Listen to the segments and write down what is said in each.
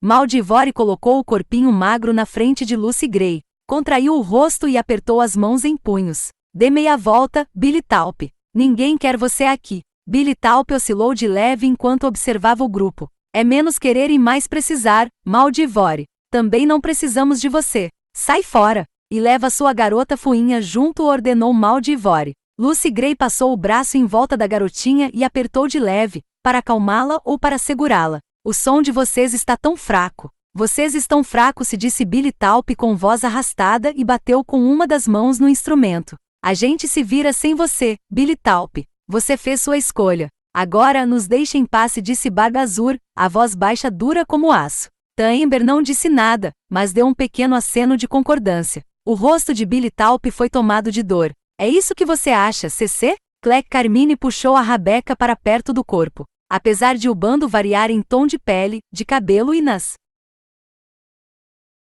Maldivore colocou o corpinho magro na frente de Lucy Gray, contraiu o rosto e apertou as mãos em punhos. Dê meia volta, Billy Taupin. Ninguém quer você aqui. Billy Taupin oscilou de leve enquanto observava o grupo. É menos querer e mais precisar, Maldivore. Também não precisamos de você. Sai fora. E leva sua garota fuinha junto, ordenou Maldivore. Lucy Gray passou o braço em volta da garotinha e apertou de leve, para acalmá-la ou para segurá-la. O som de vocês está tão fraco. Vocês estão fracos, se disse Billy Taupin com voz arrastada e bateu com uma das mãos no instrumento. A gente se vira sem você, Billy Taupin. Você fez sua escolha. Agora nos deixe em paz, disse Barba Azul, a voz baixa dura como aço. Amber não disse nada, mas deu um pequeno aceno de concordância. O rosto de Billy Taupin foi tomado de dor. É isso que você acha, CC? Clec Carmine puxou a rabeca para perto do corpo. Apesar de o bando variar em tom de pele, de cabelo e nas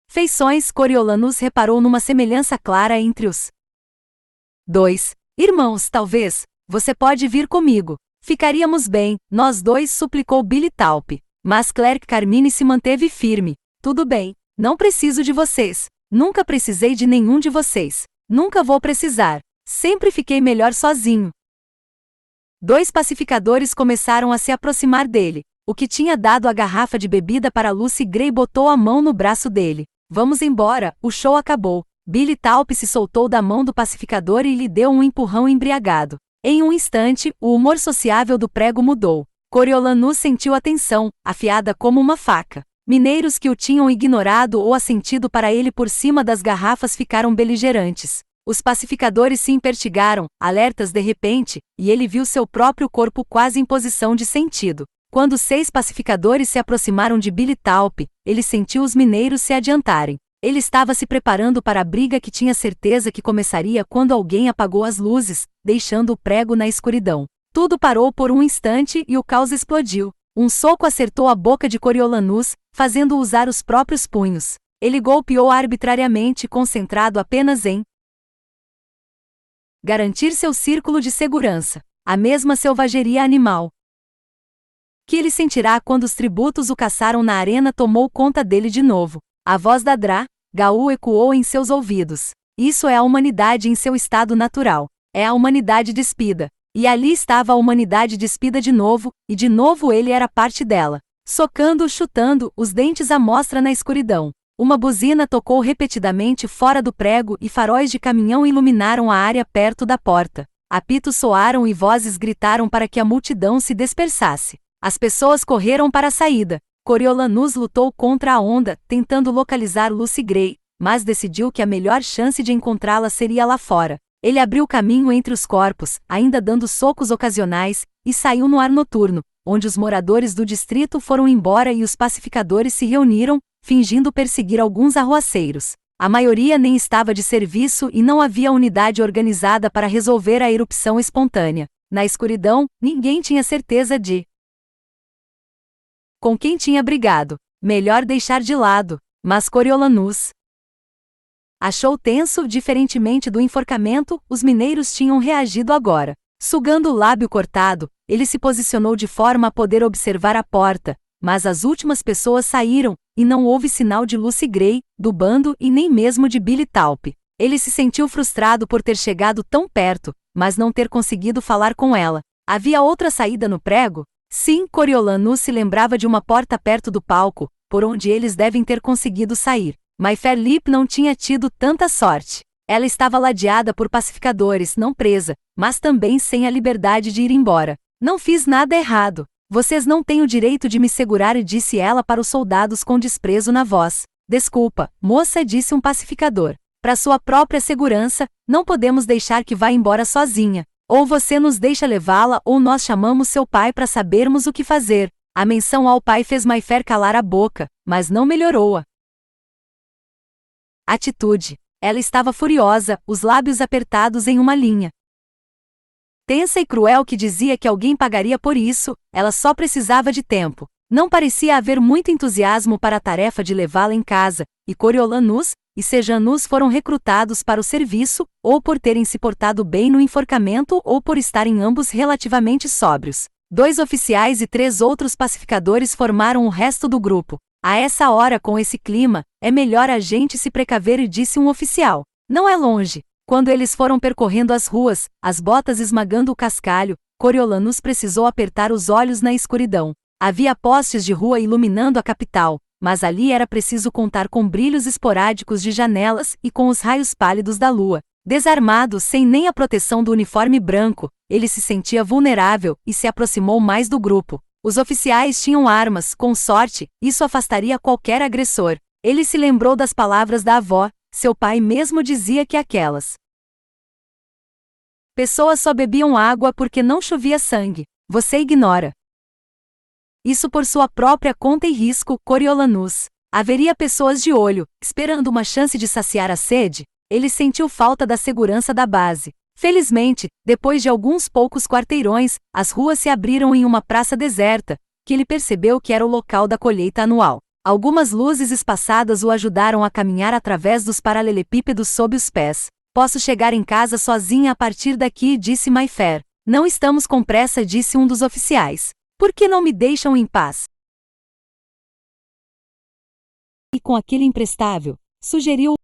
feições, Coriolanus reparou numa semelhança clara entre os dois. Irmãos, talvez, você pode vir comigo. Ficaríamos bem, nós dois, suplicou Billy Taupin. Mas Clec Carmine se manteve firme. Tudo bem, não preciso de vocês. Nunca precisei de nenhum de vocês. Nunca vou precisar. Sempre fiquei melhor sozinho. Dois pacificadores começaram a se aproximar dele. O que tinha dado a garrafa de bebida para Lucy Gray botou a mão no braço dele. Vamos embora, o show acabou. Billy Taupin se soltou da mão do pacificador e lhe deu um empurrão embriagado. Em um instante, o humor sociável do prego mudou. Coriolanus sentiu a tensão, afiada como uma faca. Mineiros que o tinham ignorado ou assentido para ele por cima das garrafas ficaram beligerantes. Os pacificadores se impertigaram, alertas de repente, e ele viu seu próprio corpo quase em posição de sentido. Quando 6 pacificadores se aproximaram de Billy Taupin, ele sentiu os mineiros se adiantarem. Ele estava se preparando para a briga que tinha certeza que começaria quando alguém apagou as luzes, deixando o prego na escuridão. Tudo parou por um instante e o caos explodiu. Um soco acertou a boca de Coriolanus, fazendo-o usar os próprios punhos. Ele golpeou arbitrariamente, concentrado apenas em garantir seu círculo de segurança. A mesma selvageria animal que ele sentirá quando os tributos o caçaram na arena tomou conta dele de novo. A voz da Gaul ecoou em seus ouvidos. Isso é a humanidade em seu estado natural. É a humanidade despida. E ali estava a humanidade despida de novo, e de novo ele era parte dela. Socando, chutando, os dentes à mostra na escuridão. Uma buzina tocou repetidamente fora do prego e faróis de caminhão iluminaram a área perto da porta. Apitos soaram e vozes gritaram para que a multidão se dispersasse. As pessoas correram para a saída. Coriolanus lutou contra a onda, tentando localizar Lucy Gray, mas decidiu que a melhor chance de encontrá-la seria lá fora. Ele abriu caminho entre os corpos, ainda dando socos ocasionais, e saiu no ar noturno, onde os moradores do distrito foram embora e os pacificadores se reuniram, fingindo perseguir alguns arruaceiros. A maioria nem estava de serviço e não havia unidade organizada para resolver a erupção espontânea. Na escuridão, ninguém tinha certeza de com quem tinha brigado. Melhor deixar de lado. Mas Coriolanus achou tenso. Diferentemente do enforcamento, os mineiros tinham reagido agora. Sugando o lábio cortado, ele se posicionou de forma a poder observar a porta, mas as últimas pessoas saíram, e não houve sinal de Lucy Gray, do bando e nem mesmo de Billy Taupin. Ele se sentiu frustrado por ter chegado tão perto, mas não ter conseguido falar com ela. Havia outra saída no prego? Sim, Coriolanus se lembrava de uma porta perto do palco, por onde eles devem ter conseguido sair. Mayfair Lip não tinha tido tanta sorte. Ela estava ladeada por pacificadores, não presa, mas também sem a liberdade de ir embora. Não fiz nada errado. Vocês não têm o direito de me segurar, disse ela para os soldados com desprezo na voz. Desculpa, moça, disse um pacificador. Para sua própria segurança, não podemos deixar que vá embora sozinha. Ou você nos deixa levá-la ou nós chamamos seu pai para sabermos o que fazer. A menção ao pai fez Mayfair calar a boca, mas não melhorou-a atitude. Ela estava furiosa, os lábios apertados em uma linha tensa e cruel que dizia que alguém pagaria por isso. Ela só precisava de tempo. Não parecia haver muito entusiasmo para a tarefa de levá-la em casa, e Coriolanus e Sejanus foram recrutados para o serviço, ou por terem se portado bem no enforcamento ou por estarem ambos relativamente sóbrios. 2 oficiais e 3 outros pacificadores formaram o resto do grupo. A essa hora, com esse clima, é melhor a gente se precaver, disse um oficial. Não é longe. Quando eles foram percorrendo as ruas, as botas esmagando o cascalho, Coriolanus precisou apertar os olhos na escuridão. Havia postes de rua iluminando a capital, mas ali era preciso contar com brilhos esporádicos de janelas e com os raios pálidos da lua. Desarmado, sem nem a proteção do uniforme branco, ele se sentia vulnerável e se aproximou mais do grupo. Os oficiais tinham armas, com sorte, isso afastaria qualquer agressor. Ele se lembrou das palavras da avó, seu pai mesmo dizia que aquelas pessoas só bebiam água porque não chovia sangue. Você ignora isso por sua própria conta e risco, Coriolanus. Haveria pessoas de olho, esperando uma chance de saciar a sede. Ele sentiu falta da segurança da base. Felizmente, depois de alguns poucos quarteirões, as ruas se abriram em uma praça deserta, que ele percebeu que era o local da colheita anual. Algumas luzes espaçadas o ajudaram a caminhar através dos paralelepípedos sob os pés. Posso chegar em casa sozinha a partir daqui, disse Mayfair. Não estamos com pressa, disse um dos oficiais. Por que não me deixam em paz? E com aquele imprestável, sugeriu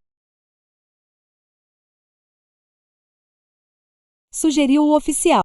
o oficial.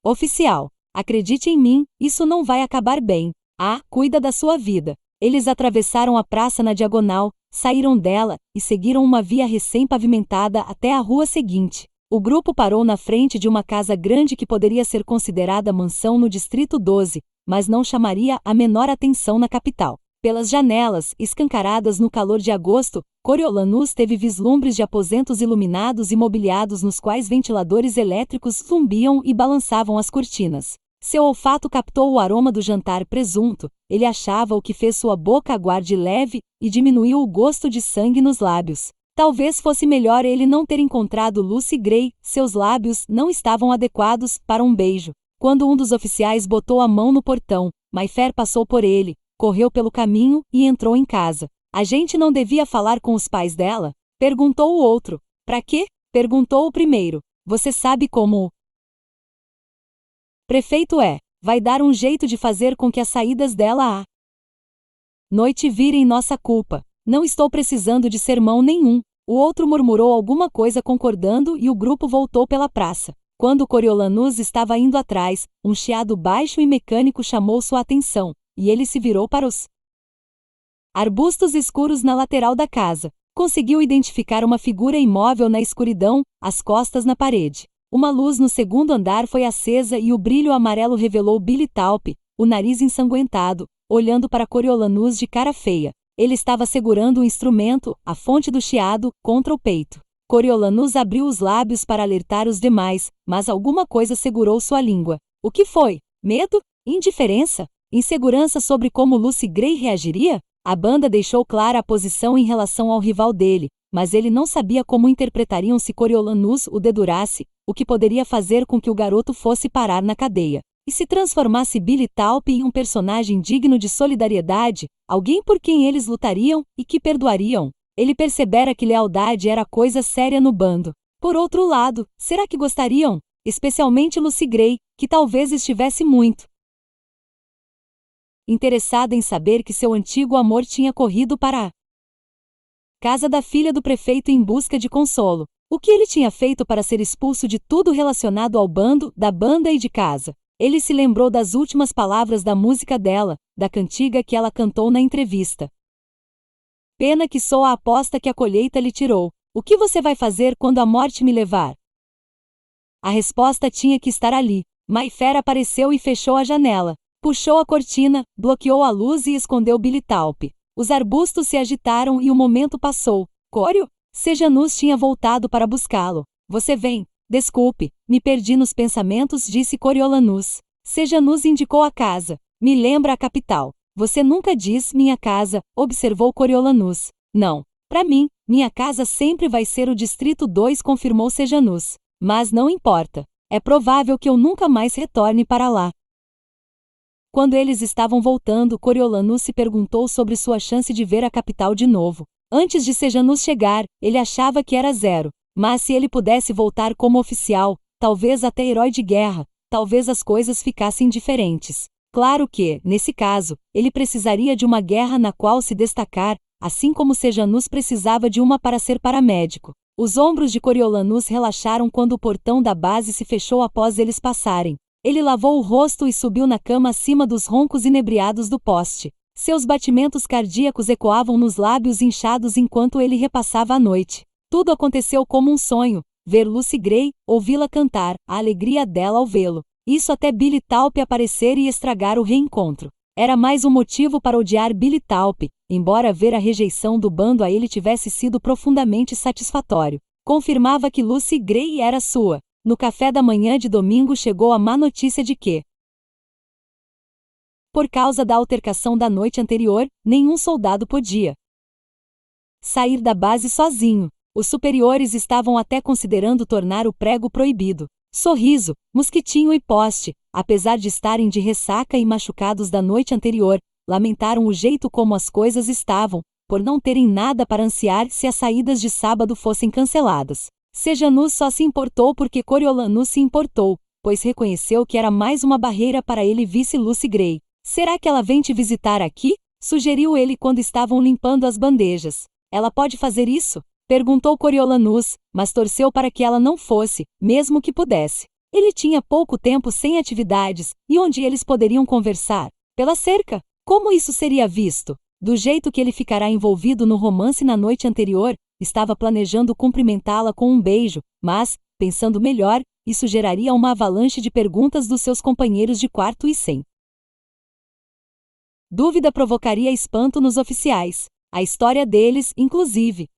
Oficial, acredite em mim, isso não vai acabar bem. Ah, cuida da sua vida. Eles atravessaram a praça na diagonal, saíram dela e seguiram uma via recém-pavimentada até a rua seguinte. O grupo parou na frente de uma casa grande que poderia ser considerada mansão no Distrito 12, mas não chamaria a menor atenção na capital. Pelas janelas, escancaradas no calor de agosto, Coriolanus teve vislumbres de aposentos iluminados e mobiliados nos quais ventiladores elétricos zumbiam e balançavam as cortinas. Seu olfato captou o aroma do jantar presunto, ele achava o que fez sua boca aguar de leve e diminuiu o gosto de sangue nos lábios. Talvez fosse melhor ele não ter encontrado Lucy Gray, seus lábios não estavam adequados para um beijo. Quando um dos oficiais botou a mão no portão, Mayfair passou por ele, correu pelo caminho e entrou em casa. A gente não devia falar com os pais dela? Perguntou o outro. Pra quê? Perguntou o primeiro. Você sabe como o prefeito é. Vai dar um jeito de fazer com que as saídas dela à noite virem nossa culpa. Não estou precisando de sermão nenhum. O outro murmurou alguma coisa concordando e o grupo voltou pela praça. Quando Coriolanus estava indo atrás, um chiado baixo e mecânico chamou sua atenção, e ele se virou para os arbustos escuros na lateral da casa. Conseguiu identificar uma figura imóvel na escuridão, as costas na parede. Uma luz no segundo andar foi acesa e o brilho amarelo revelou Billy Talpe, o nariz ensanguentado, olhando para Coriolanus de cara feia. Ele estava segurando o instrumento, a fonte do chiado, contra o peito. Coriolanus abriu os lábios para alertar os demais, mas alguma coisa segurou sua língua. O que foi? Medo? Indiferença? Insegurança sobre como Lucy Gray reagiria? A banda deixou clara a posição em relação ao rival dele, mas ele não sabia como interpretariam se Coriolanus o dedurasse, o que poderia fazer com que o garoto fosse parar na cadeia. E se transformasse Billy Talpe em um personagem digno de solidariedade, alguém por quem eles lutariam e que perdoariam? Ele percebera que lealdade era coisa séria no bando. Por outro lado, será que gostariam? Especialmente Lucy Gray, que talvez estivesse muito interessada em saber que seu antigo amor tinha corrido para a casa da filha do prefeito em busca de consolo. O que ele tinha feito para ser expulso de tudo relacionado ao bando, da banda e de casa? Ele se lembrou das últimas palavras da música dela, da cantiga que ela cantou na entrevista. Pena que sou a aposta que a colheita lhe tirou. O que você vai fazer quando a morte me levar? A resposta tinha que estar ali. Mayfair apareceu e fechou a janela. Puxou a cortina, bloqueou a luz e escondeu Billy Talpe. Os arbustos se agitaram e o momento passou. Cório? Sejanus tinha voltado para buscá-lo. Você vem. Desculpe, me perdi nos pensamentos, disse Coriolanus. Sejanus indicou a casa. Me lembra a capital. Você nunca diz minha casa, observou Coriolanus. Não. Para mim, minha casa sempre vai ser o Distrito 2, confirmou Sejanus. Mas não importa. É provável que eu nunca mais retorne para lá. Quando eles estavam voltando, Coriolanus se perguntou sobre sua chance de ver a capital de novo. Antes de Sejanus chegar, ele achava que era 0. Mas se ele pudesse voltar como oficial, talvez até herói de guerra, talvez as coisas ficassem diferentes. Claro que, nesse caso, ele precisaria de uma guerra na qual se destacar, assim como Sejanus precisava de uma para ser paramédico. Os ombros de Coriolanus relaxaram quando o portão da base se fechou após eles passarem. Ele lavou o rosto e subiu na cama acima dos roncos inebriados do poste. Seus batimentos cardíacos ecoavam nos lábios inchados enquanto ele repassava a noite. Tudo aconteceu como um sonho. Ver Lucy Gray, ouvi-la cantar, a alegria dela ao vê-lo. Isso até Billy Taupy aparecer e estragar o reencontro. Era mais um motivo para odiar Billy Taupy, embora ver a rejeição do bando a ele tivesse sido profundamente satisfatório. Confirmava que Lucy Gray era sua. No café da manhã de domingo chegou a má notícia de que, por causa da altercação da noite anterior, nenhum soldado podia sair da base sozinho. Os superiores estavam até considerando tornar o prego proibido. Sorriso, Mosquitinho e Poste, apesar de estarem de ressaca e machucados da noite anterior, lamentaram o jeito como as coisas estavam, por não terem nada para ansiar se as saídas de sábado fossem canceladas. Sejanus só se importou porque Coriolanus se importou, pois reconheceu que era mais uma barreira para ele visse Lucy Gray. Será que ela vem te visitar aqui? Sugeriu ele quando estavam limpando as bandejas. Ela pode fazer isso? Perguntou Coriolanus, mas torceu para que ela não fosse, mesmo que pudesse. Ele tinha pouco tempo sem atividades, e onde eles poderiam conversar? Pela cerca? Como isso seria visto? Do jeito que ele ficará envolvido no romance na noite anterior, estava planejando cumprimentá-la com um beijo, mas, pensando melhor, isso geraria uma avalanche de perguntas dos seus companheiros de quarto e sem dúvida provocaria espanto nos oficiais. A história deles, inclusive.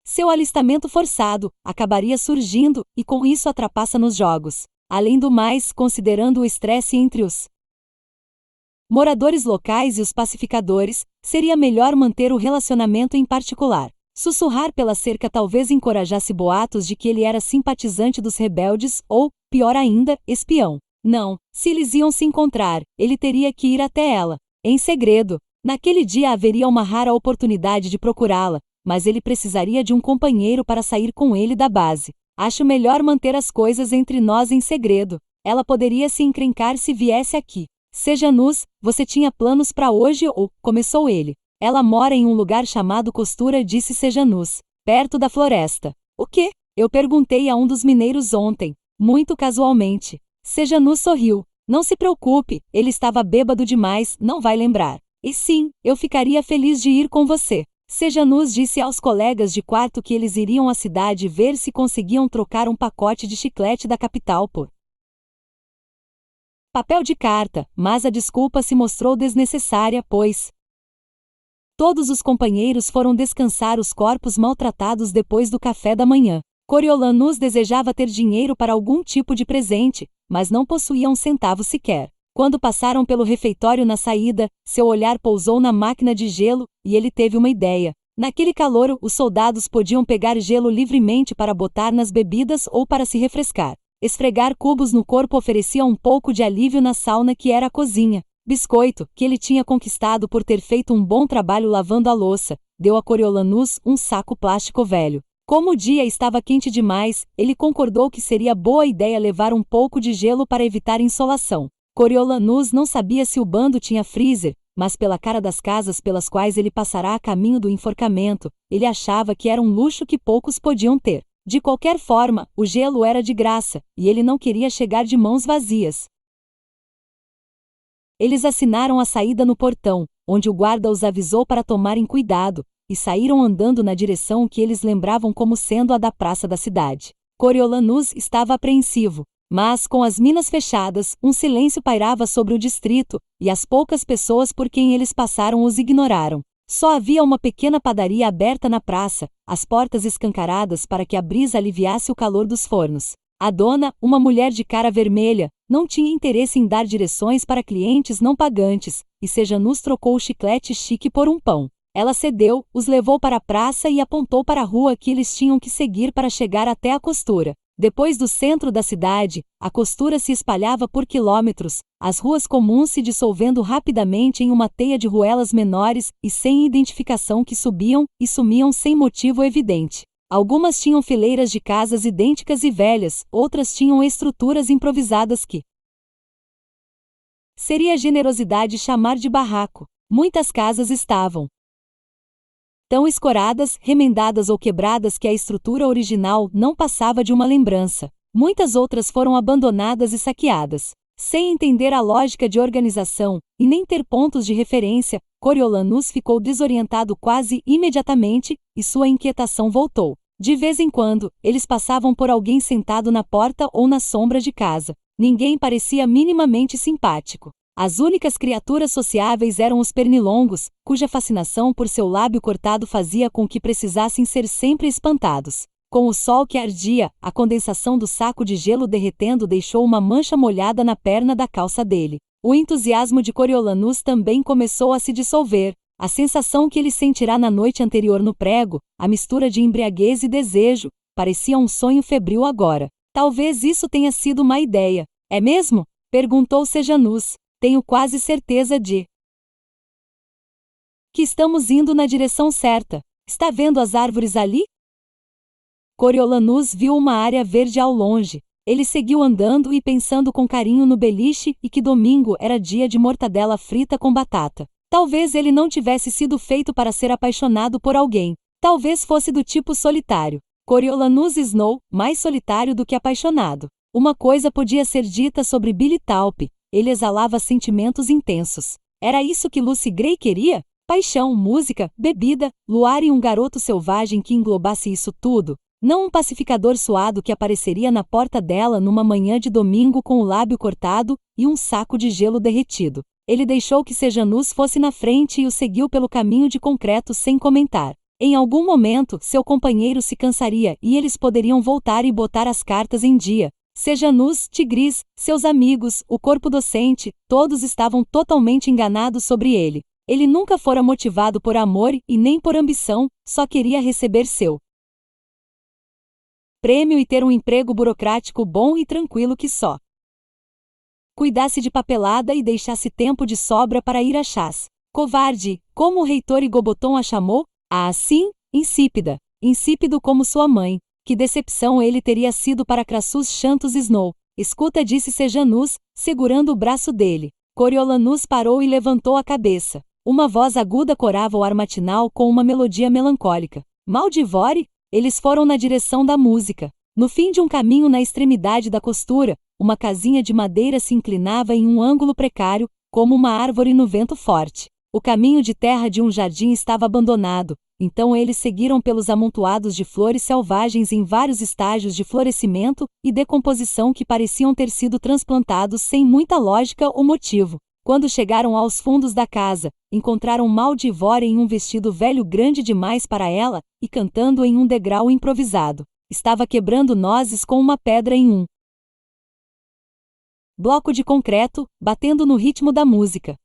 Seu alistamento forçado acabaria surgindo, e com isso a trapaça nos jogos. Além do mais, considerando o estresse entre os moradores locais e os pacificadores, seria melhor manter o relacionamento em particular. Sussurrar pela cerca talvez encorajasse boatos de que ele era simpatizante dos rebeldes ou, pior ainda, espião. Não, se eles iam se encontrar, ele teria que ir até ela, em segredo. Naquele dia haveria uma rara oportunidade de procurá-la, mas ele precisaria de um companheiro para sair com ele da base. Acho melhor manter as coisas entre nós em segredo. Ela poderia se encrencar se viesse aqui. Sejanus, você tinha planos para hoje ou, começou ele. Ela mora em um lugar chamado Costura, disse Sejanus, perto da floresta. O quê? Eu perguntei a um dos mineiros ontem, muito casualmente. Sejanus sorriu. Não se preocupe, ele estava bêbado demais, não vai lembrar. E sim, eu ficaria feliz de ir com você. Sejanus disse aos colegas de quarto que eles iriam à cidade ver se conseguiam trocar um pacote de chiclete da capital por papel de carta, mas a desculpa se mostrou desnecessária, pois todos os companheiros foram descansar os corpos maltratados depois do café da manhã. Coriolanus desejava ter dinheiro para algum tipo de presente, mas não possuía um centavo sequer. Quando passaram pelo refeitório na saída, seu olhar pousou na máquina de gelo, e ele teve uma ideia. Naquele calor, os soldados podiam pegar gelo livremente para botar nas bebidas ou para se refrescar. Esfregar cubos no corpo oferecia um pouco de alívio na sauna que era a cozinha. Biscoito, que ele tinha conquistado por ter feito um bom trabalho lavando a louça, deu a Coriolanus um saco plástico velho. Como o dia estava quente demais, ele concordou que seria boa ideia levar um pouco de gelo para evitar insolação. Coriolanus não sabia se o bando tinha freezer, mas pela cara das casas pelas quais ele passará a caminho do enforcamento, ele achava que era um luxo que poucos podiam ter. De qualquer forma, o gelo era de graça, e ele não queria chegar de mãos vazias. Eles assinaram a saída no portão, onde o guarda os avisou para tomarem cuidado, e saíram andando na direção que eles lembravam como sendo a da praça da cidade. Coriolanus estava apreensivo. Mas, com as minas fechadas, um silêncio pairava sobre o distrito, e as poucas pessoas por quem eles passaram os ignoraram. Só havia uma pequena padaria aberta na praça, as portas escancaradas para que a brisa aliviasse o calor dos fornos. A dona, uma mulher de cara vermelha, não tinha interesse em dar direções para clientes não pagantes, e Sejanus trocou o chiclete chique por um pão. Ela cedeu, os levou para a praça e apontou para a rua que eles tinham que seguir para chegar até a costura. Depois do centro da cidade, a costura se espalhava por quilômetros, as ruas comuns se dissolvendo rapidamente em uma teia de ruelas menores e sem identificação que subiam e sumiam sem motivo evidente. Algumas tinham fileiras de casas idênticas e velhas, outras tinham estruturas improvisadas que seria generosidade chamar de barraco. Muitas casas estavam tão escoradas, remendadas ou quebradas que a estrutura original não passava de uma lembrança. Muitas outras foram abandonadas e saqueadas. Sem entender a lógica de organização, e nem ter pontos de referência, Coriolanus ficou desorientado quase imediatamente, e sua inquietação voltou. De vez em quando, eles passavam por alguém sentado na porta ou na sombra de casa. Ninguém parecia minimamente simpático. As únicas criaturas sociáveis eram os pernilongos, cuja fascinação por seu lábio cortado fazia com que precisassem ser sempre espantados. Com o sol que ardia, a condensação do saco de gelo derretendo deixou uma mancha molhada na perna da calça dele. O entusiasmo de Coriolanus também começou a se dissolver. A sensação que ele sentirá na noite anterior no prego, a mistura de embriaguez e desejo, parecia um sonho febril agora. Talvez isso tenha sido uma ideia. É mesmo? Perguntou Sejanus. Tenho quase certeza de que estamos indo na direção certa. Está vendo as árvores ali? Coriolanus viu uma área verde ao longe. Ele seguiu andando e pensando com carinho no beliche e que domingo era dia de mortadela frita com batata. Talvez ele não tivesse sido feito para ser apaixonado por alguém. Talvez fosse do tipo solitário. Coriolanus Snow, mais solitário do que apaixonado. Uma coisa podia ser dita sobre Billy Talp. Ele exalava sentimentos intensos. Era isso que Lucy Gray queria? Paixão, música, bebida, luar e um garoto selvagem que englobasse isso tudo. Não um pacificador suado que apareceria na porta dela numa manhã de domingo com o lábio cortado e um saco de gelo derretido. Ele deixou que Sejanus fosse na frente e o seguiu pelo caminho de concreto sem comentar. Em algum momento, seu companheiro se cansaria e eles poderiam voltar e botar as cartas em dia. Sejanus, Tigris, seus amigos, o corpo docente, todos estavam totalmente enganados sobre ele. Ele nunca fora motivado por amor e nem por ambição, só queria receber seu prêmio e ter um emprego burocrático bom e tranquilo que só cuidasse de papelada e deixasse tempo de sobra para ir a chás. Covarde, como o reitor Igoboton a chamou? Ah, sim, insípida. Insípido como sua mãe. Que decepção ele teria sido para Crassus Chantus Snow. Escuta, disse Sejanus, segurando o braço dele. Coriolanus parou e levantou a cabeça. Uma voz aguda corava o ar matinal com uma melodia melancólica. Maldivore? Eles foram na direção da música. No fim de um caminho na extremidade da costura, uma casinha de madeira se inclinava em um ângulo precário, como uma árvore no vento forte. O caminho de terra de um jardim estava abandonado, então eles seguiram pelos amontoados de flores selvagens em vários estágios de florescimento e decomposição que pareciam ter sido transplantados sem muita lógica ou motivo. Quando chegaram aos fundos da casa, encontraram Maldivore em um vestido velho grande demais para ela, e cantando em um degrau improvisado. Estava quebrando nozes com uma pedra em um bloco de concreto, batendo no ritmo da música.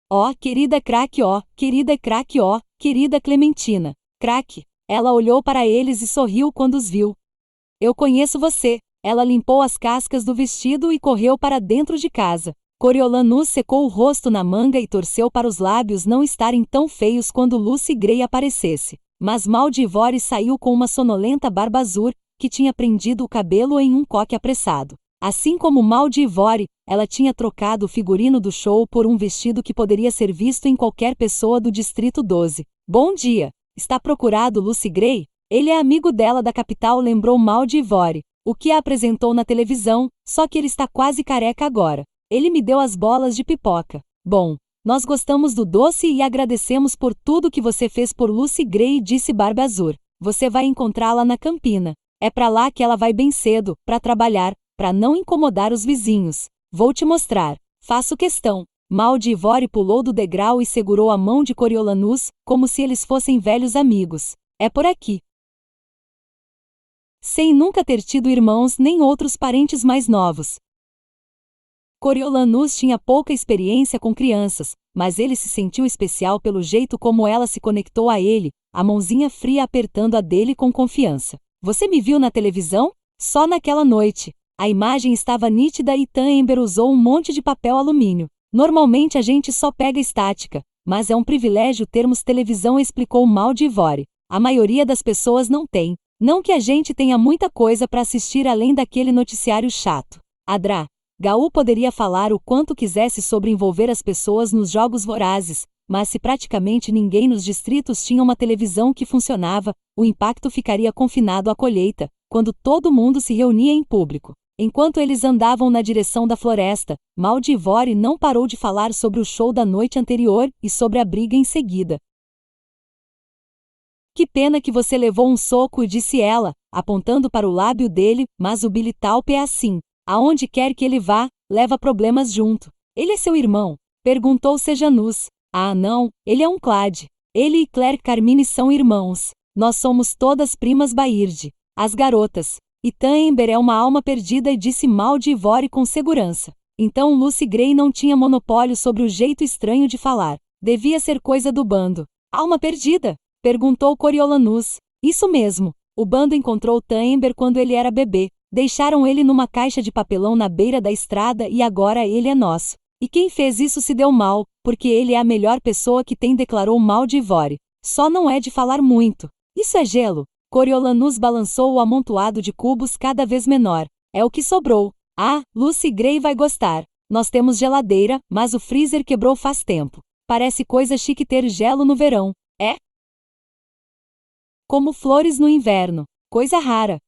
Ó, querida craque, ó, querida craque, ó, querida Clementina. Craque. Ela olhou para eles e sorriu quando os viu. Eu conheço você. Ela limpou as cascas do vestido e correu para dentro de casa. Coriolanus secou o rosto na manga e torceu para os lábios não estarem tão feios quando Lucy Gray aparecesse. Mas Maldivore saiu com uma sonolenta barba azul, que tinha prendido o cabelo em um coque apressado. Assim como Maldivore, ela tinha trocado o figurino do show por um vestido que poderia ser visto em qualquer pessoa do Distrito 12. Bom dia! Está procurado Lucy Gray? Ele é amigo dela da capital, lembrou Maldivore. O que a apresentou na televisão, só que ele está quase careca agora. Ele me deu as bolas de pipoca. Bom, nós gostamos do doce e agradecemos por tudo que você fez por Lucy Gray, disse Barba Azul. Você vai encontrá-la na Campina. É para lá que ela vai bem cedo, para trabalhar, para não incomodar os vizinhos. Vou te mostrar. Faço questão. Maldivore pulou do degrau e segurou a mão de Coriolanus, como se eles fossem velhos amigos. É por aqui. Sem nunca ter tido irmãos nem outros parentes mais novos. Coriolanus tinha pouca experiência com crianças, mas ele se sentiu especial pelo jeito como ela se conectou a ele, a mãozinha fria apertando a dele com confiança. Você me viu na televisão? Só naquela noite. A imagem estava nítida e Tanenberg usou um monte de papel alumínio. Normalmente a gente só pega estática, mas é um privilégio termos televisão, explicou Maldivore. A maioria das pessoas não tem. Não que a gente tenha muita coisa para assistir além daquele noticiário chato. Gaú poderia falar o quanto quisesse sobre envolver as pessoas nos jogos vorazes, mas se praticamente ninguém nos distritos tinha uma televisão que funcionava, o impacto ficaria confinado à colheita, quando todo mundo se reunia em público. Enquanto eles andavam na direção da floresta, Maldivore não parou de falar sobre o show da noite anterior e sobre a briga em seguida. Que pena que você levou um soco, disse ela, apontando para o lábio dele, mas o Billy Talp é assim. Aonde quer que ele vá, leva problemas junto. Ele é seu irmão? Perguntou Sejanus. Ah não, ele é um Clade. Ele e Claire Carmine são irmãos. Nós somos todas primas Baird. As garotas. E Amber é uma alma perdida, disse Maldivore com segurança. Então Lucy Gray não tinha monopólio sobre o jeito estranho de falar. Devia ser coisa do bando. Alma perdida? Perguntou Coriolanus. Isso mesmo. O bando encontrou Amber quando ele era bebê. Deixaram ele numa caixa de papelão na beira da estrada e agora ele é nosso. E quem fez isso se deu mal, porque ele é a melhor pessoa que tem, declarou Maldivore. Só não é de falar muito. Isso é gelo. Coriolanus balançou o amontoado de cubos cada vez menor. É o que sobrou. Ah, Lucy Gray vai gostar. Nós temos geladeira, mas o freezer quebrou faz tempo. Parece coisa chique ter gelo no verão. É? Como flores no inverno. Coisa rara.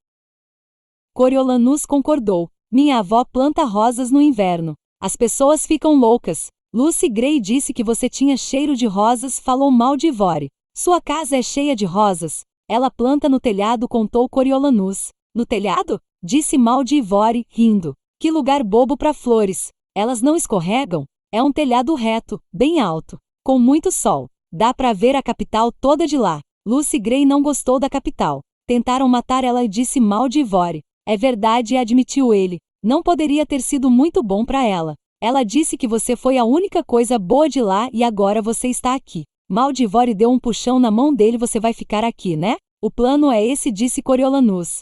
Coriolanus concordou. Minha avó planta rosas no inverno. As pessoas ficam loucas. Lucy Gray disse que você tinha cheiro de rosas, falou Maldivore. Sua casa é cheia de rosas. Ela planta no telhado, contou Coriolanus. No telhado? Disse Maldivore, rindo. Que lugar bobo para flores. Elas não escorregam? É um telhado reto, bem alto, com muito sol. Dá para ver a capital toda de lá. Lucy Gray não gostou da capital. Tentaram matar ela, disse Maldivore. É verdade, admitiu ele. Não poderia ter sido muito bom para ela. Ela disse que você foi a única coisa boa de lá e agora você está aqui. Maldivore deu um puxão na mão dele. Você vai ficar aqui, né? O plano é esse, disse Coriolanus.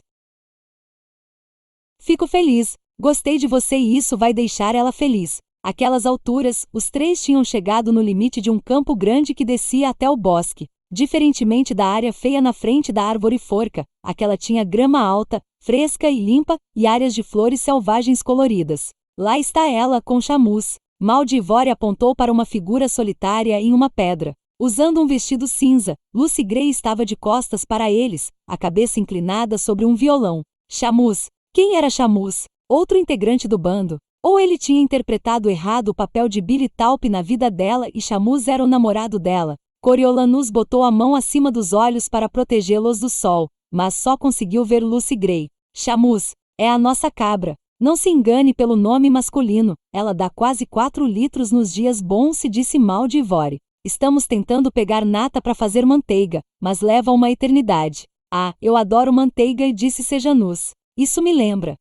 Fico feliz. Gostei de você e isso vai deixar ela feliz. Aquelas alturas, os três tinham chegado no limite de um campo grande que descia até o bosque. Diferentemente da área feia na frente da árvore forca, aquela tinha grama alta, fresca e limpa, e áreas de flores selvagens coloridas. Lá está ela com Chamus. Maldivore apontou para uma figura solitária em uma pedra. Usando um vestido cinza, Lucy Gray estava de costas para eles, a cabeça inclinada sobre um violão. Chamus. Quem era Chamus? Outro integrante do bando. Ou ele tinha interpretado errado o papel de Billy Talp na vida dela e Chamus era o namorado dela. Coriolanus botou a mão acima dos olhos para protegê-los do sol, mas só conseguiu ver Lucy Gray. Chamus. É a nossa cabra. Não se engane pelo nome masculino, ela dá quase 4 litros nos dias bons, se disse Maldivore. Estamos tentando pegar nata para fazer manteiga, mas leva uma eternidade. Ah, eu adoro manteiga, disse Sejanus. Isso me lembra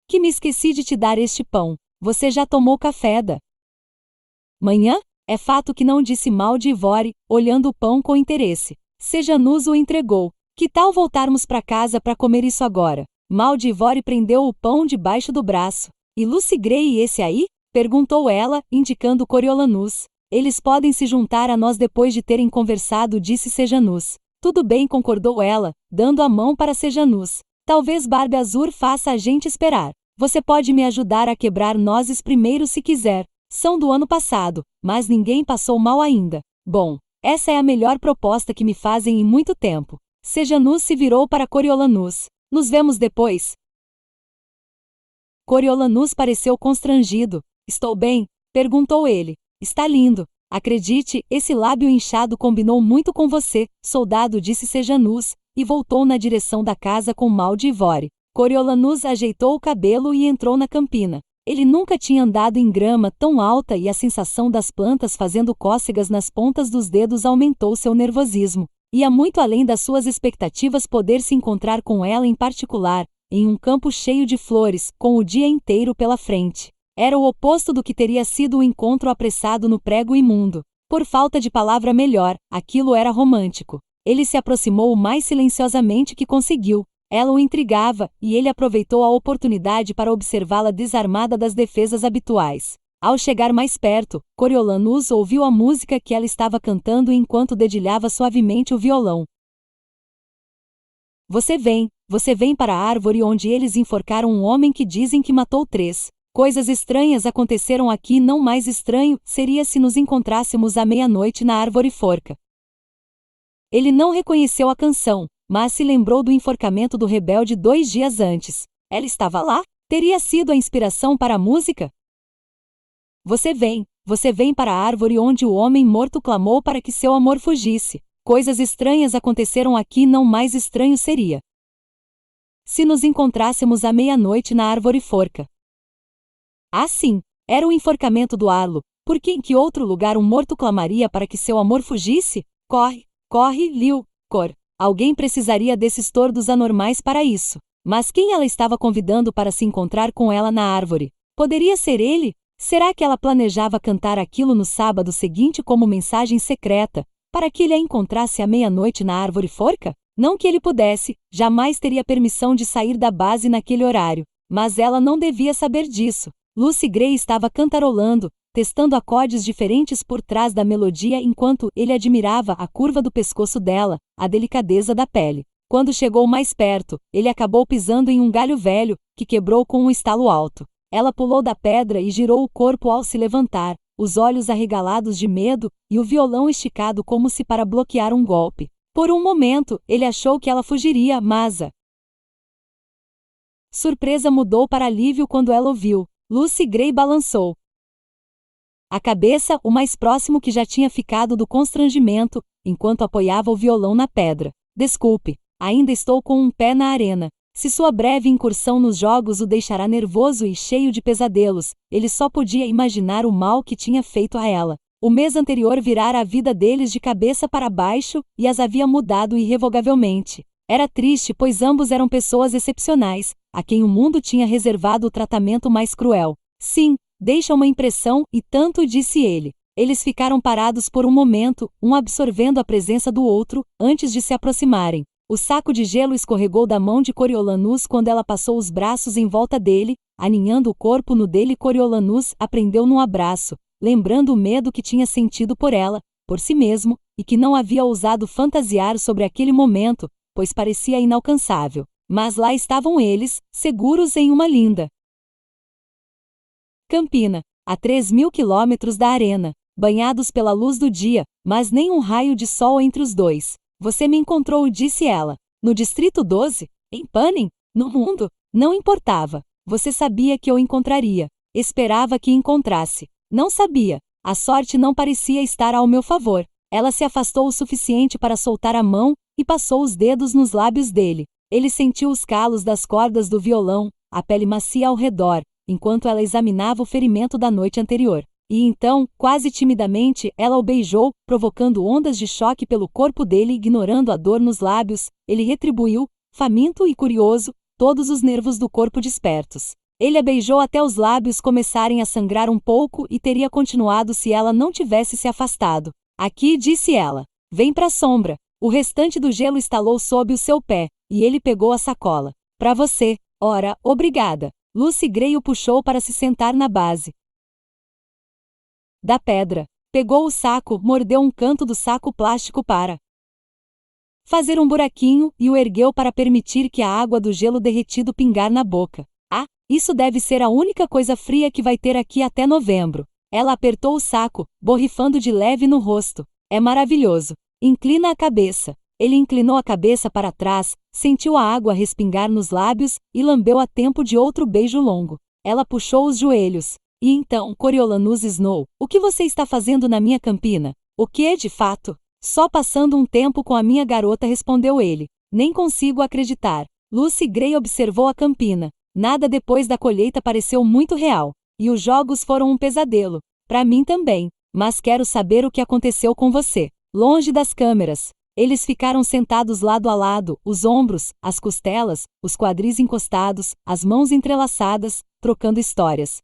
que me esqueci de te dar este pão. Você já tomou café da manhã? É fato que não, disse Maldivore, olhando o pão com interesse. Sejanus o entregou. Que tal voltarmos para casa para comer isso agora? Maldivore prendeu o pão debaixo do braço. E Lucy Gray e esse aí? Perguntou ela, indicando Coriolanus. Eles podem se juntar a nós depois de terem conversado, disse Sejanus. Tudo bem, concordou ela, dando a mão para Sejanus. Talvez Barba Azul faça a gente esperar. Você pode me ajudar a quebrar nozes primeiro se quiser. São do ano passado, mas ninguém passou mal ainda. Bom, essa é a melhor proposta que me fazem em muito tempo. Sejanus se virou para Coriolanus. Nos vemos depois. Coriolanus pareceu constrangido. Estou bem? Perguntou ele. Está lindo. Acredite, esse lábio inchado combinou muito com você, soldado, disse Sejanus, e voltou na direção da casa com Maldivore. Coriolanus ajeitou o cabelo e entrou na campina. Ele nunca tinha andado em grama tão alta e a sensação das plantas fazendo cócegas nas pontas dos dedos aumentou seu nervosismo. Ia muito além das suas expectativas poder se encontrar com ela em particular, em um campo cheio de flores, com o dia inteiro pela frente. Era o oposto do que teria sido o encontro apressado no prego imundo. Por falta de palavra melhor, aquilo era romântico. Ele se aproximou o mais silenciosamente que conseguiu. Ela o intrigava, e ele aproveitou a oportunidade para observá-la desarmada das defesas habituais. Ao chegar mais perto, Coriolanus ouviu a música que ela estava cantando enquanto dedilhava suavemente o violão. Você vem para a árvore onde eles enforcaram um homem que dizem que matou 3. Coisas estranhas aconteceram aqui. Não mais estranho seria se nos encontrássemos à meia-noite na árvore forca. Ele não reconheceu a canção, mas se lembrou do enforcamento do rebelde 2 dias antes. Ela estava lá? Teria sido a inspiração para a música? Você vem para a árvore onde o homem morto clamou para que seu amor fugisse. Coisas estranhas aconteceram aqui. Não mais estranho seria se nos encontrássemos à meia-noite na árvore forca. Ah, sim, era o enforcamento do Arlo. Por que em que outro lugar um morto clamaria para que seu amor fugisse? Corre, Liu, Cor. Alguém precisaria desses tordos anormais para isso. Mas quem ela estava convidando para se encontrar com ela na árvore? Poderia ser ele? Será que ela planejava cantar aquilo no sábado seguinte como mensagem secreta, para que ele a encontrasse à meia-noite na árvore forca? Não que ele pudesse, jamais teria permissão de sair da base naquele horário. Mas ela não devia saber disso. Lucy Gray estava cantarolando, testando acordes diferentes por trás da melodia enquanto ele admirava a curva do pescoço dela, a delicadeza da pele. Quando chegou mais perto, ele acabou pisando em um galho velho, que quebrou com um estalo alto. Ela pulou da pedra e girou o corpo ao se levantar, os olhos arregalados de medo e o violão esticado como se para bloquear um golpe. Por um momento, ele achou que ela fugiria, mas a surpresa mudou para alívio quando ela ouviu. Lucy Gray balançou a cabeça o mais próximo que já tinha ficado do constrangimento, enquanto apoiava o violão na pedra. Desculpe, ainda estou com um pé na arena. Se sua breve incursão nos jogos o deixará nervoso e cheio de pesadelos, ele só podia imaginar o mal que tinha feito a ela. O mês anterior virara a vida deles de cabeça para baixo e as havia mudado irrevogavelmente. Era triste, pois ambos eram pessoas excepcionais, a quem o mundo tinha reservado o tratamento mais cruel. Sim, deixa uma impressão, e tanto, disse ele. Eles ficaram parados por um momento, um absorvendo a presença do outro, antes de se aproximarem. O saco de gelo escorregou da mão de Coriolanus quando ela passou os braços em volta dele, aninhando o corpo no dele. Coriolanus a prendeu num abraço, lembrando o medo que tinha sentido por ela, por si mesmo, e que não havia ousado fantasiar sobre aquele momento, pois parecia inalcançável. Mas lá estavam eles, seguros em uma linda campina, a 3.000 quilômetros da arena, banhados pela luz do dia, mas nem um raio de sol entre os dois. Você me encontrou, disse ela. No Distrito 12? Em Panem? No mundo? Não importava. Você sabia que eu encontraria. Esperava que encontrasse. Não sabia. A sorte não parecia estar ao meu favor. Ela se afastou o suficiente para soltar a mão e passou os dedos nos lábios dele. Ele sentiu os calos das cordas do violão, a pele macia ao redor, enquanto ela examinava o ferimento da noite anterior. E então, quase timidamente, ela o beijou, provocando ondas de choque pelo corpo dele. Ignorando a dor nos lábios, ele retribuiu, faminto e curioso, todos os nervos do corpo despertos. Ele a beijou até os lábios começarem a sangrar um pouco e teria continuado se ela não tivesse se afastado. Aqui, disse ela. Vem pra sombra. O restante do gelo estalou sob o seu pé, e ele pegou a sacola. Pra você. Ora, obrigada. Lucy Gray o puxou para se sentar na base da pedra. Pegou o saco, mordeu um canto do saco plástico para fazer um buraquinho e o ergueu para permitir que a água do gelo derretido pingar na boca. Ah, isso deve ser a única coisa fria que vai ter aqui até novembro. Ela apertou o saco, borrifando de leve no rosto. É maravilhoso. Inclina a cabeça. Ele inclinou a cabeça para trás, sentiu a água respingar nos lábios e lambeu a tempo de outro beijo longo. Ela puxou os joelhos. E então, Coriolanus Snow, o que você está fazendo na minha campina? O que, de fato? Só passando um tempo com a minha garota, respondeu ele. Nem consigo acreditar. Lucy Gray observou a campina. Nada depois da colheita pareceu muito real. E os jogos foram um pesadelo. Para mim também. Mas quero saber o que aconteceu com você. Longe das câmeras. Eles ficaram sentados lado a lado, os ombros, as costelas, os quadris encostados, as mãos entrelaçadas, trocando histórias.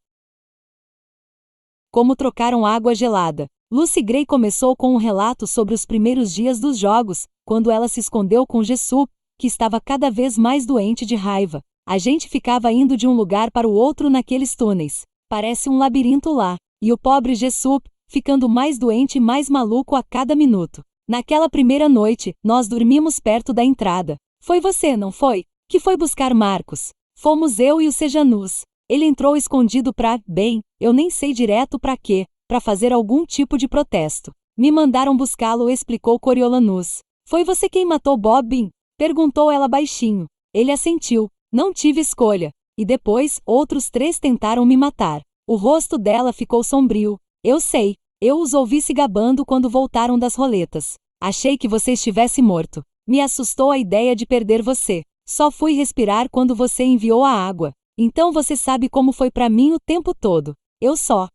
Como trocaram água gelada. Lucy Gray começou com um relato sobre os primeiros dias dos jogos, quando ela se escondeu com Jessup, que estava cada vez mais doente de raiva. A gente ficava indo de um lugar para o outro naqueles túneis. Parece um labirinto lá. E o pobre Jessup, ficando mais doente e mais maluco a cada minuto. Naquela primeira noite, nós dormimos perto da entrada. Foi você, não foi? Que foi buscar Marcos. Fomos eu e o Sejanus. Ele entrou escondido bem, eu nem sei direto pra quê, pra fazer algum tipo de protesto. Me mandaram buscá-lo, explicou Coriolanus. Foi você quem matou Bobbin? Perguntou ela baixinho. Ele assentiu. Não tive escolha. E depois, outros 3 tentaram me matar. O rosto dela ficou sombrio. Eu sei. Eu os ouvi se gabando quando voltaram das roletas. Achei que você estivesse morto. Me assustou a ideia de perder você. Só fui respirar quando você enviou a água. Então você sabe como foi pra mim o tempo todo. Eu só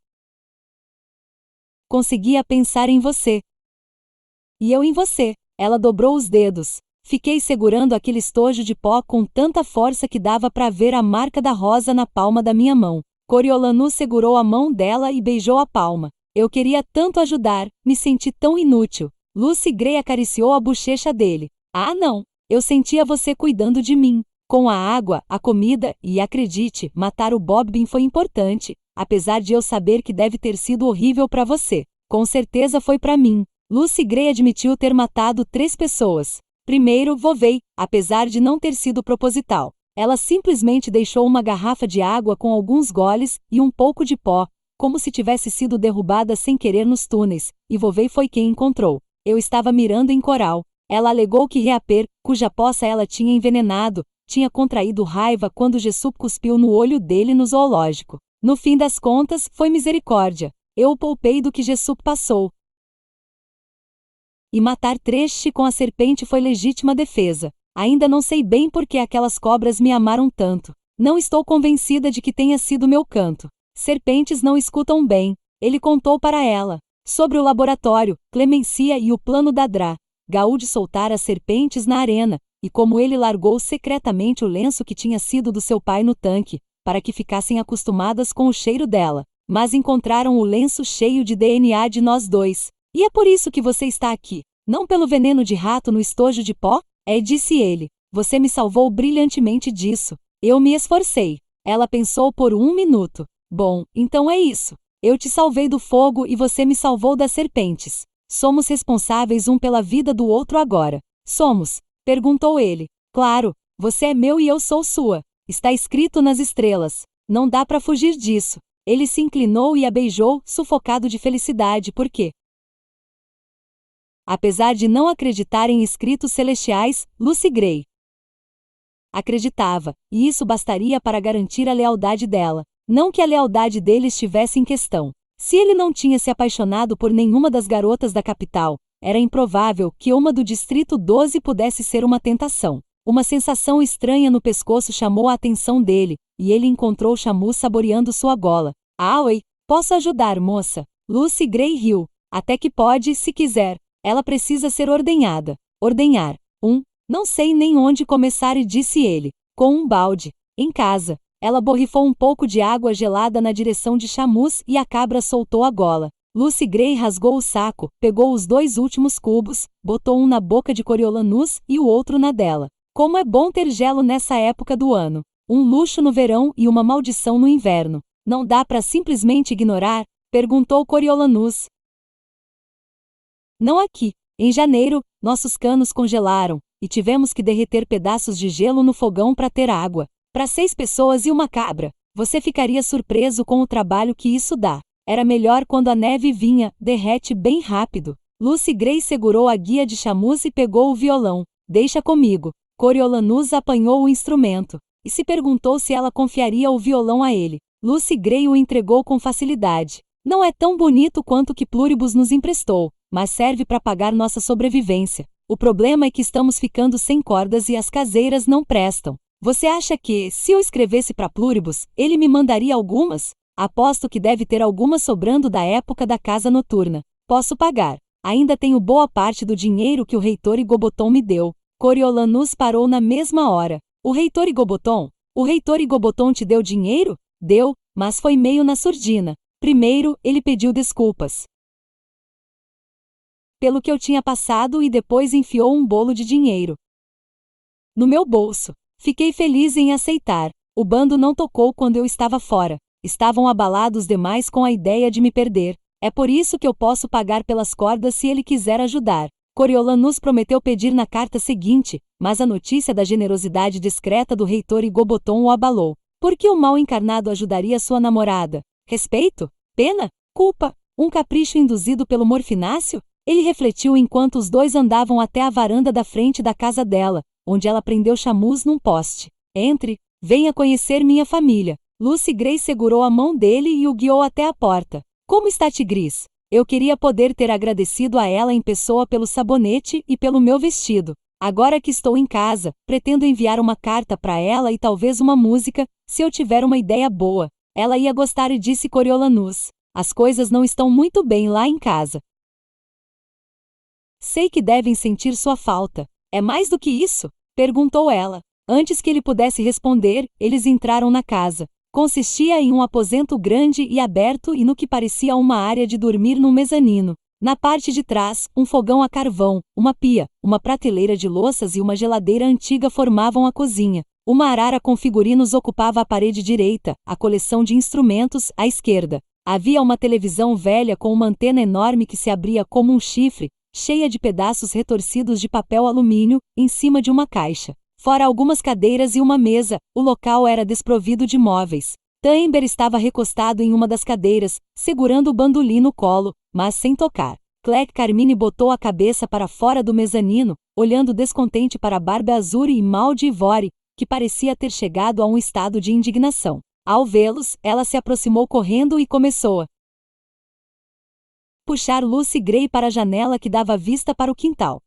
conseguia pensar em você. E eu em você. Ela dobrou os dedos. Fiquei segurando aquele estojo de pó com tanta força que dava pra ver a marca da rosa na palma da minha mão. Coriolanus segurou a mão dela e beijou a palma. Eu queria tanto ajudar, me senti tão inútil. Lucy Gray acariciou a bochecha dele. Ah não, eu sentia você cuidando de mim. Com a água, a comida, e acredite, matar o Bobbin foi importante, apesar de eu saber que deve ter sido horrível pra você. Com certeza foi pra mim. Lucy Gray admitiu ter matado 3 pessoas. Primeiro, Vovey, apesar de não ter sido proposital. Ela simplesmente deixou uma garrafa de água com alguns goles e um pouco de pó, como se tivesse sido derrubada sem querer nos túneis, e Vovey foi quem encontrou. Eu estava mirando em coral. Ela alegou que Reaper, cuja poça ela tinha envenenado, tinha contraído raiva quando Jessup cuspiu no olho dele no zoológico. No fim das contas, foi misericórdia. Eu o poupei do que Jessup passou. E matar Treste com a serpente foi legítima defesa. Ainda não sei bem por que aquelas cobras me amaram tanto. Não estou convencida de que tenha sido meu canto. Serpentes não escutam bem. Ele contou para ela. Sobre o laboratório, Clemencia e o plano da Dra. Gaúd soltar as serpentes na arena, e como ele largou secretamente o lenço que tinha sido do seu pai no tanque, para que ficassem acostumadas com o cheiro dela. Mas encontraram o lenço cheio de DNA de nós 2. E é por isso que você está aqui. Não pelo veneno de rato no estojo de pó? É, disse ele. Você me salvou brilhantemente disso. Eu me esforcei. Ela pensou por 1 minuto. Bom, então é isso. Eu te salvei do fogo e você me salvou das serpentes. Somos responsáveis um pela vida do outro agora. Somos? Perguntou ele. Claro, você é meu e eu sou sua. Está escrito nas estrelas. Não dá para fugir disso. Ele se inclinou e a beijou, sufocado de felicidade, porque, apesar de não acreditar em escritos celestiais, Lucy Gray acreditava, e isso bastaria para garantir a lealdade dela. Não que a lealdade dele estivesse em questão. Se ele não tinha se apaixonado por nenhuma das garotas da capital, era improvável que uma do Distrito 12 pudesse ser uma tentação. Uma sensação estranha no pescoço chamou a atenção dele, e ele encontrou Shamus saboreando sua gola. Ah, oi, posso ajudar, moça? Lucy Gray riu. Até que pode, se quiser. Ela precisa ser ordenhada. Ordenhar. Não sei nem onde começar, e disse ele. Com um balde. Em casa. Ela borrifou um pouco de água gelada na direção de Shamus e a cabra soltou a gola. Lucy Gray rasgou o saco, pegou os 2 últimos cubos, botou um na boca de Coriolanus e o outro na dela. Como é bom ter gelo nessa época do ano. Um luxo no verão e uma maldição no inverno. Não dá para simplesmente ignorar? Perguntou Coriolanus. Não aqui. Em janeiro, nossos canos congelaram, e tivemos que derreter pedaços de gelo no fogão para ter água. Para 6 pessoas e uma cabra. Você ficaria surpreso com o trabalho que isso dá. Era melhor quando a neve vinha, derrete bem rápido. Lucy Gray segurou a guia de Shamus e pegou o violão. Deixa comigo. Coriolanus apanhou o instrumento, e se perguntou se ela confiaria o violão a ele. Lucy Gray o entregou com facilidade. Não é tão bonito quanto o que Pluribus nos emprestou, mas serve para pagar nossa sobrevivência. O problema é que estamos ficando sem cordas e as caseiras não prestam. Você acha que, se eu escrevesse para Pluribus, ele me mandaria algumas? Aposto que deve ter algumas sobrando da época da casa noturna. Posso pagar. Ainda tenho boa parte do dinheiro que o reitor Igoboton me deu. Coriolanus parou na mesma hora. O reitor Igoboton? O reitor Igoboton te deu dinheiro? Deu, mas foi meio na surdina. Primeiro, ele pediu desculpas pelo que eu tinha passado e depois enfiou um bolo de dinheiro no meu bolso. Fiquei feliz em aceitar. O bando não tocou quando eu estava fora. estavam abalados demais com a ideia de me perder. É por isso que eu posso pagar pelas cordas se ele quiser ajudar. Coriolanus prometeu pedir na carta seguinte, mas a notícia da generosidade discreta do reitor Igoboton o abalou. Por que o mal encarnado ajudaria sua namorada? Respeito? Pena? Culpa? Um capricho induzido pelo morfináceo? Ele refletiu enquanto os dois andavam até a varanda da frente da casa dela, onde ela prendeu Chamus num poste. Entre, venha conhecer minha família. Lucy Gray segurou a mão dele e o guiou até a porta. Como está Tigris? Eu queria poder ter agradecido a ela em pessoa pelo sabonete e pelo meu vestido. Agora que estou em casa, pretendo enviar uma carta para ela e talvez uma música, se eu tiver uma ideia boa. Ela ia gostar e disse Coriolanus. As coisas não estão muito bem lá em casa. Sei que devem sentir sua falta. É mais do que isso? Perguntou ela. Antes que ele pudesse responder, eles entraram na casa. Consistia em um aposento grande e aberto e no que parecia uma área de dormir no mezanino. Na parte de trás, um fogão a carvão, uma pia, uma prateleira de louças e uma geladeira antiga formavam a cozinha. Uma arara com figurinos ocupava a parede direita, a coleção de instrumentos, à esquerda. Havia uma televisão velha com uma antena enorme que se abria como um chifre, cheia de pedaços retorcidos de papel alumínio, em cima de uma caixa. Fora algumas cadeiras e uma mesa, o local era desprovido de móveis. Tamber estava recostado em uma das cadeiras, segurando o bandolim no colo, mas sem tocar. Clegg Carmine botou a cabeça para fora do mezanino, olhando descontente para Barba Azul e Mal de Ivore, que parecia ter chegado a um estado de indignação. Ao vê-los, ela se aproximou correndo e começou a puxar Lucy Gray para a janela que dava vista para o quintal.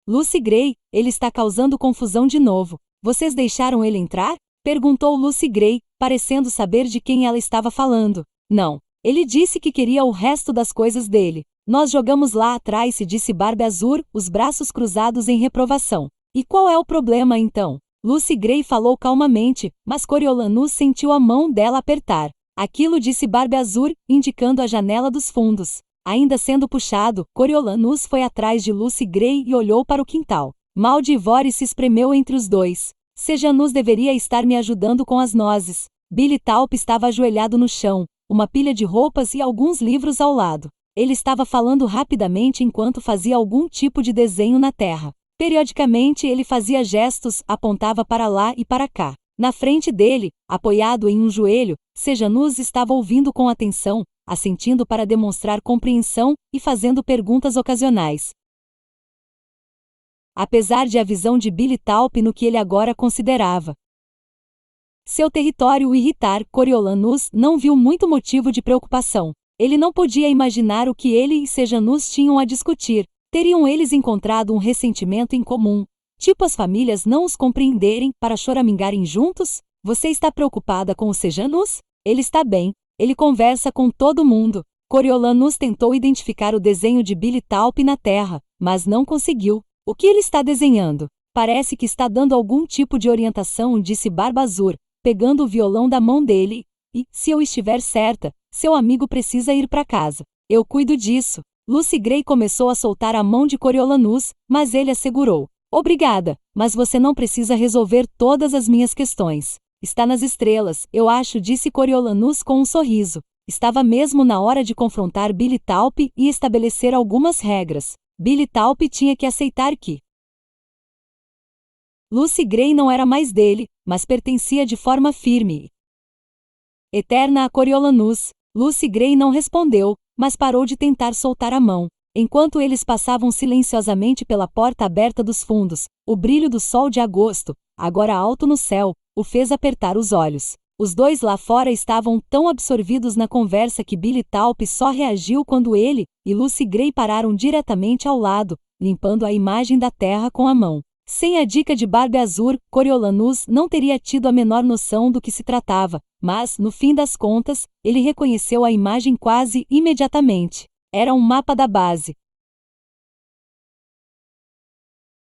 Lucy Gray, ele está causando confusão de novo. Vocês deixaram ele entrar? Perguntou Lucy Gray, parecendo saber de quem ela estava falando. Não. Ele disse que queria o resto das coisas dele. Nós jogamos lá atrás, disse Barba Azul, os braços cruzados em reprovação. E qual é o problema então? Lucy Gray falou calmamente, mas Coriolanus sentiu a mão dela apertar. Aquilo, disse Barba Azul, indicando a janela dos fundos. Ainda sendo puxado, Coriolanus foi atrás de Lucy Gray e olhou para o quintal. Mal de Ivore se espremeu entre os dois. Sejanus deveria estar me ajudando com as nozes. Billy Talp estava ajoelhado no chão, uma pilha de roupas e alguns livros ao lado. Ele estava falando rapidamente enquanto fazia algum tipo de desenho na terra. Periodicamente ele fazia gestos, apontava para lá e para cá. Na frente dele, apoiado em um joelho, Sejanus estava ouvindo com atenção, assentindo para demonstrar compreensão e fazendo perguntas ocasionais. Apesar de a visão de Billy Talp no que ele agora considerava seu território o irritar, Coriolanus não viu muito motivo de preocupação. Ele não podia imaginar o que ele e Sejanus tinham a discutir. Teriam eles encontrado um ressentimento em comum? Tipo as famílias não os compreenderem para choramingarem juntos? Você está preocupada com o Sejanus? Ele está bem. Ele conversa com todo mundo. Coriolanus tentou identificar o desenho de Billy Talp na terra, mas não conseguiu. O que ele está desenhando? Parece que está dando algum tipo de orientação, disse Barba Azul, pegando o violão da mão dele. E, se eu estiver certa, seu amigo precisa ir para casa. Eu cuido disso. Lucy Gray começou a soltar a mão de Coriolanus, mas ele a segurou. Obrigada, mas você não precisa resolver todas as minhas questões. Está nas estrelas, eu acho, disse Coriolanus com um sorriso. Estava mesmo na hora de confrontar Billy Talp e estabelecer algumas regras. Billy Talp tinha que aceitar que Lucy Gray não era mais dele, mas pertencia de forma firme e eterna a Coriolanus. Lucy Gray não respondeu, mas parou de tentar soltar a mão. Enquanto eles passavam silenciosamente pela porta aberta dos fundos, o brilho do sol de agosto, agora alto no céu, o fez apertar os olhos. Os dois lá fora estavam tão absorvidos na conversa que Billy Talp só reagiu quando ele e Lucy Gray pararam diretamente ao lado, limpando a imagem da terra com a mão. Sem a dica de Barba Azul, Coriolanus não teria tido a menor noção do que se tratava, mas, no fim das contas, ele reconheceu a imagem quase imediatamente. Era um mapa da base.